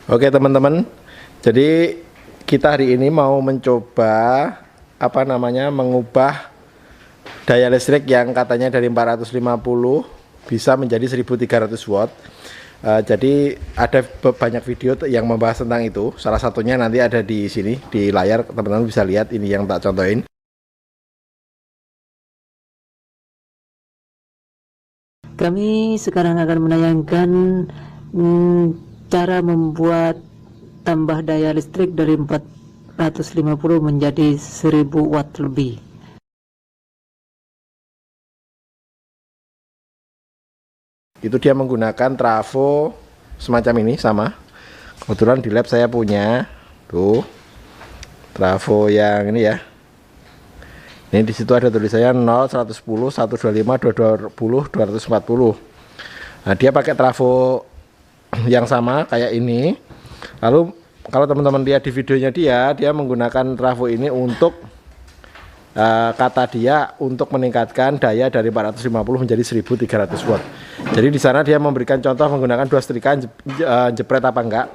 Oke teman-teman, jadi kita hari ini mau mencoba mengubah daya listrik yang katanya dari 450 bisa menjadi 1300 watt. Jadi ada banyak video yang membahas tentang itu. Salah satunya nanti ada di sini di layar, teman-teman bisa lihat ini yang tak contohin. Kami sekarang akan menayangkan cara membuat tambah daya listrik dari 450 menjadi 1000 watt lebih. Itu dia menggunakan trafo semacam ini, sama. Kebetulan di lab saya punya tuh trafo yang ini ya. Ini di situ ada tulisannya 0, 110, 125, 220, 240. Nah, dia pakai trafo yang sama kayak ini. Lalu kalau teman-teman lihat di videonya dia menggunakan trafo ini untuk kata dia untuk meningkatkan daya dari 450 menjadi 1300 watt. Jadi di sana dia memberikan contoh menggunakan dua setrika jepret apa enggak.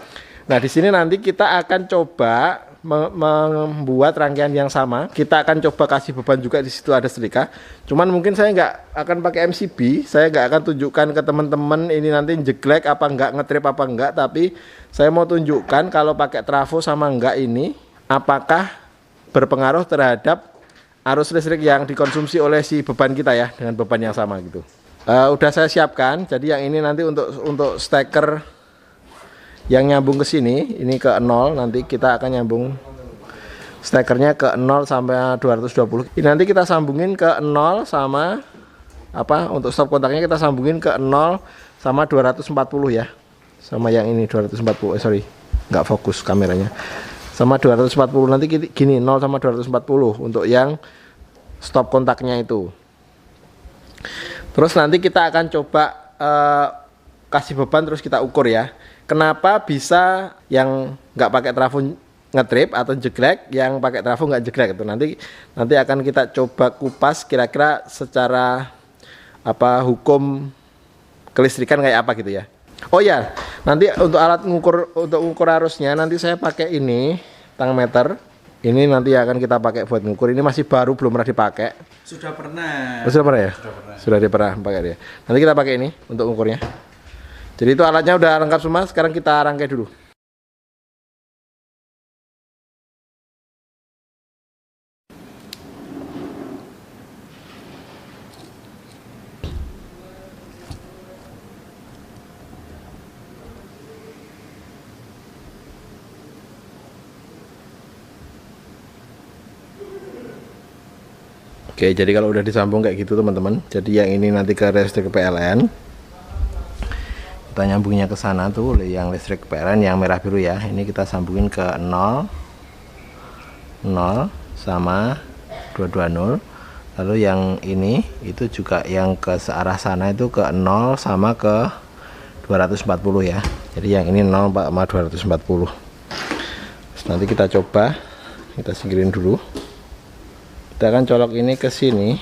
Nah, di sini nanti kita akan coba membuat rangkaian yang sama. Kita akan coba kasih beban juga, di situ ada setrika. Cuman mungkin saya nggak akan pakai MCB, saya nggak akan tunjukkan ke teman-teman ini nanti jeglek apa enggak, ngetrip apa enggak, tapi saya mau tunjukkan kalau pakai trafo sama enggak ini apakah berpengaruh terhadap arus listrik yang dikonsumsi oleh si beban kita ya, dengan beban yang sama gitu. Udah saya siapkan. Jadi yang ini nanti untuk steker yang nyambung ke sini, ini ke 0, nanti kita akan nyambung stekernya ke 0 sampai 220. Ini nanti kita sambungin ke 0 sama untuk stop kontaknya kita sambungin ke 0 sama 240 ya. Sama yang ini 240, sorry, nggak fokus kameranya. Sama 240 nanti gini, 0 sama 240 untuk yang stop kontaknya itu. Terus nanti kita akan coba kasih beban terus kita ukur ya. Kenapa bisa yang nggak pakai trafo ngetrip atau jeglek, yang pakai trafo nggak jeglek itu nanti akan kita coba kupas kira-kira secara hukum kelistrikan kayak apa gitu ya. Oh ya, nanti untuk alat ukur arusnya nanti saya pakai ini tang meter. Ini nanti akan kita pakai buat ngukur. Ini masih baru, belum pernah dipakai. Sudah pernah. Sudah pernah ya? Sudah pernah pakai dia. Nanti kita pakai ini untuk ukurnya. Jadi itu alatnya udah lengkap semua. Sekarang kita rangkai dulu. Oke, jadi kalau udah disambung kayak gitu teman-teman, jadi yang ini nanti ke listrik PLN, kita nyambungnya ke sana tuh, yang listrik PLN yang merah biru ya, ini kita sambungin ke 0 sama 220. Lalu yang ini itu juga yang ke searah sana itu ke 0 sama ke 240 ya. Jadi yang ini 0 sama 240. Terus nanti kita coba, kita singkirin dulu. Kita akan colok ini ke sini.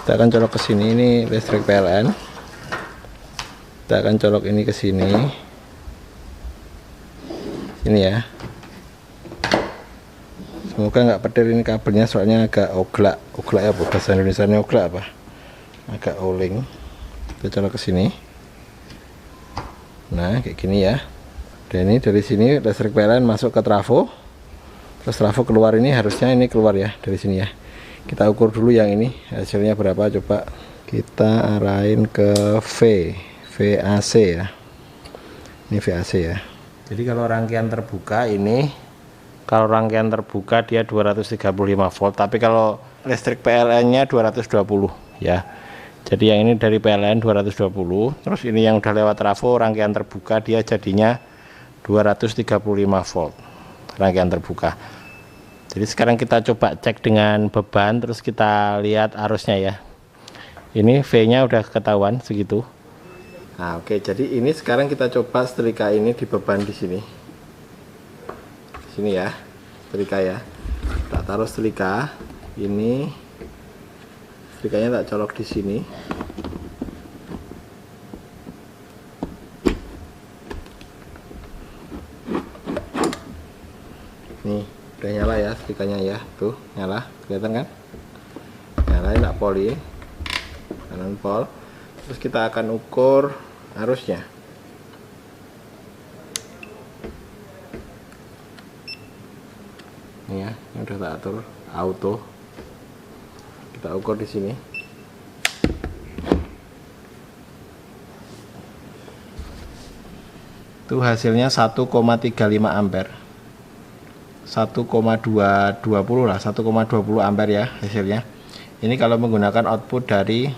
Kita akan colok ke sini, ini listrik PLN. Kita akan colok ini ke sini. Ini ya. Semoga nggak petir ini kabelnya, soalnya agak oglak. Oglak ya, bahasa Indonesianya oglak apa? Agak oling. Kita colok ke sini. Nah, kayak gini ya. Dan ini dari sini listrik PLN masuk ke trafo. Terus trafo keluar, ini harusnya ini keluar ya dari sini ya. Kita ukur dulu yang ini hasilnya berapa, coba kita arahin ke VAC ya. Ini VAC ya. Jadi kalau rangkaian terbuka ini, kalau rangkaian terbuka dia 235 volt, tapi kalau listrik PLN-nya 220 ya. Jadi yang ini dari PLN 220, terus ini yang udah lewat trafo rangkaian terbuka dia jadinya 235 volt. Rangkaian terbuka. Jadi sekarang kita coba cek dengan beban, terus kita lihat arusnya ya. Ini V-nya udah ketahuan segitu. Nah, oke, jadi ini sekarang kita coba setrika ini di beban di sini. Di sini ya, setrika ya. Tak taruh setrika ini, setrikanya tak colok di sini. Nih udah nyala ya setrikanya ya, tuh nyala, kelihatan kan? Nyala, enggak poli, kanan pol. Terus kita akan ukur arusnya. Ini ya, ini udah tak atur auto. Kita ukur di sini. Itu hasilnya 1,35 ampere. 1,220 lah, 1,20 ampere ya hasilnya. Ini kalau menggunakan output dari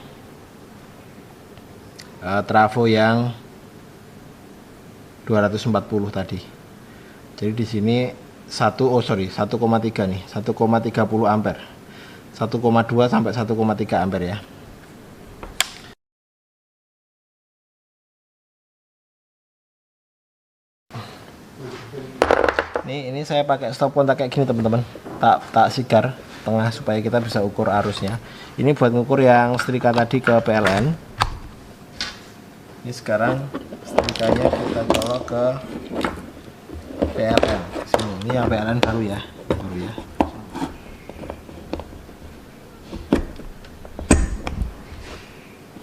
trafo yang 240 tadi. Jadi di sini 1,3 nih, 1,30 ampere. 1,2 sampai 1,3 ampere ya. Ini saya pakai stop kontak kayak gini teman-teman, tak sigar tengah supaya kita bisa ukur arusnya. Ini buat ngukur yang setrika tadi ke PLN. Ini sekarang setrikanya kita colok ke PLN sini. Ini yang PLN baru ya,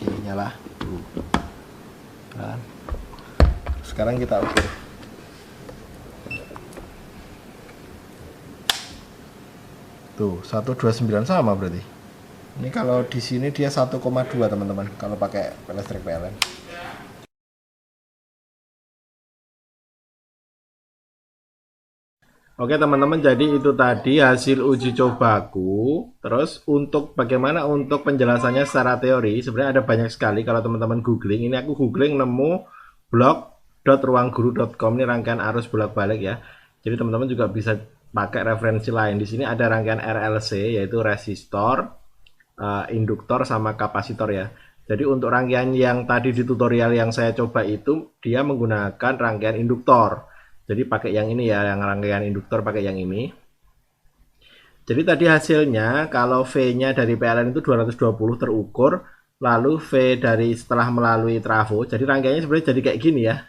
ini nyala. Nah, sekarang kita ukur. Tuh 129 sama berarti. Ini kalau di sini dia 1,2 teman-teman kalau pakai listrik PLN. Oke teman-teman, jadi itu tadi hasil uji cobaku. Terus untuk bagaimana untuk penjelasannya secara teori, sebenarnya ada banyak sekali. Kalau teman-teman googling, ini aku googling nemu blog.ruangguru.com, ini rangkaian arus bolak-balik ya. Jadi teman-teman juga bisa pakai referensi lain. Di sini ada rangkaian RLC, yaitu resistor, induktor sama kapasitor ya. Jadi untuk rangkaian yang tadi di tutorial yang saya coba itu dia menggunakan rangkaian induktor. Jadi pakai yang ini ya, yang rangkaian induktor pakai yang ini. Jadi tadi hasilnya kalau V-nya dari PLN itu 220 terukur, lalu V dari setelah melalui trafo. Jadi rangkaiannya sebenarnya jadi kayak gini ya.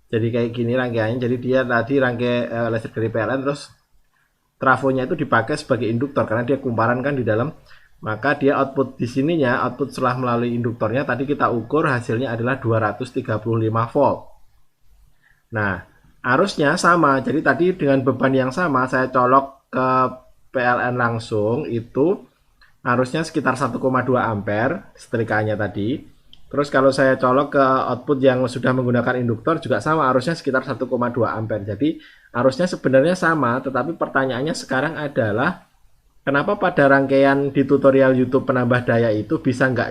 Jadi kayak gini rangkaiannya. Jadi dia tadi rangkai listrik dari PLN, terus trafonya itu dipakai sebagai induktor karena dia kumparan kan di dalam. Maka dia output di sininya, output setelah melalui induktornya tadi kita ukur hasilnya adalah 235 volt. Nah, arusnya sama. Jadi tadi dengan beban yang sama saya colok ke PLN langsung, itu arusnya sekitar 1,2 ampere setrikanya tadi. Terus kalau saya colok ke output yang sudah menggunakan induktor juga sama, arusnya sekitar 1,2 ampere. Jadi arusnya sebenarnya sama, tetapi pertanyaannya sekarang adalah kenapa pada rangkaian di tutorial YouTube penambah daya itu bisa nggak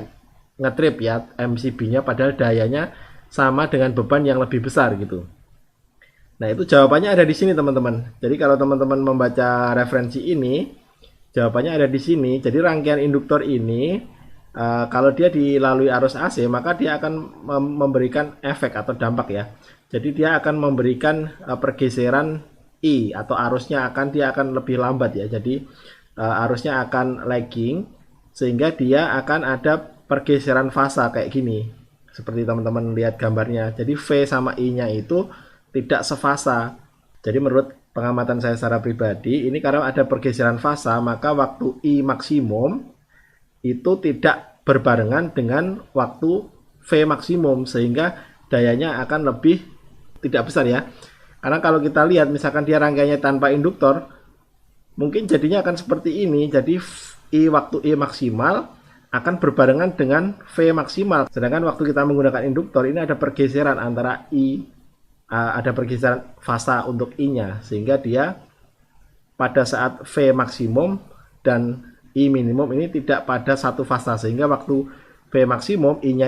ngetrip ya MCB-nya padahal dayanya sama dengan beban yang lebih besar gitu. Nah itu jawabannya ada di sini teman-teman. Jadi kalau teman-teman membaca referensi ini, jawabannya ada di sini. Jadi rangkaian induktor ini kalau dia dilalui arus AC, maka dia akan memberikan efek atau dampak ya. Jadi dia akan memberikan pergeseran I atau arusnya dia akan lebih lambat ya. Jadi arusnya akan lagging sehingga dia akan ada pergeseran fasa kayak gini. Seperti teman-teman lihat gambarnya. Jadi V sama I-nya itu tidak sefasa. Jadi menurut pengamatan saya secara pribadi, ini karena ada pergeseran fasa, maka waktu I maksimum itu tidak berbarengan dengan waktu V maksimum, sehingga dayanya akan lebih tidak besar ya. Karena kalau kita lihat misalkan dia rangkaiannya tanpa induktor, mungkin jadinya akan seperti ini. Jadi waktu I maksimal akan berbarengan dengan V maksimal. Sedangkan waktu kita menggunakan induktor ini ada pergeseran antara ada pergeseran fasa untuk I-nya, sehingga dia pada saat V maksimum dan I minimum ini tidak pada satu fasa, sehingga waktu V maksimum I-nya